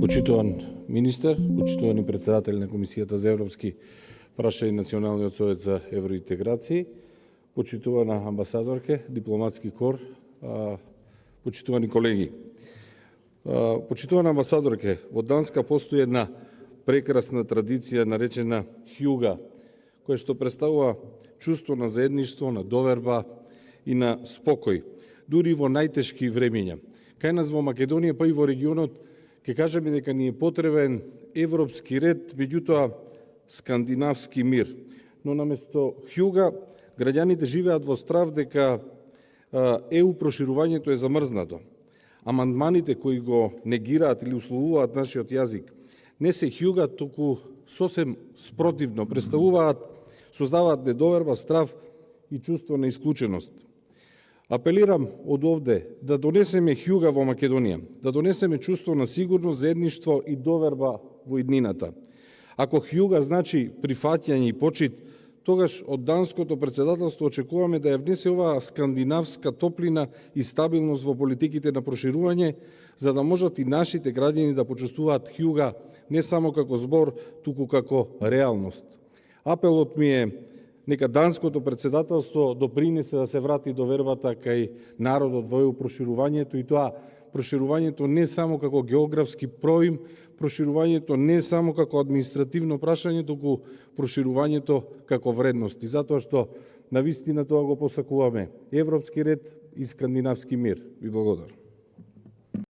Почитуван министер, почитувани председател на Комисијата за европски прашања и Националниот совет за евроинтеграции, почитувана амбасадорке, дипломатски кор, почитувани колеги. Почитувана амбасадорке, во Данска постои една прекрасна традиција наречена хјуга, која што представува чувство на заедништво, на доверба и на спокој, дури во најтешки времиња. Кај нас во Македонија, па и во регионот, ќе кажеме дека ни е потребен европски ред, меѓутоа скандинавски мир. Но наместо хјуга, граѓаните живеат во страв дека ЕУ проширувањето е замрзнато. Амандманите кои го негираат или условуваат нашиот јазик не се хјуга, туку сосем спротивно, создаваат недоверба, страв и чувство на исклученост. Апелирам од овде да донесеме хјуга во Македонија, да донесеме чувство на сигурност, заедништво и доверба во иднината. Ако хјуга значи прифаќање и почит, тогаш од данското председателство очекуваме да ја внесе оваа скандинавска топлина и стабилност во политиките на проширување, за да можат и нашите граѓани да почувствуваат хјуга не само како збор, туку како реалност. Апелот ми е нека данското председателство допринесе да се врати довербата кај народот во ЕУ проширувањето, и тоа проширувањето не само како географски проим, проширувањето не само како административно прашање, туку проширувањето како вредности, затоа што навистина тоа го посакуваме европски ред и скандинавски мир. Ви благодарам.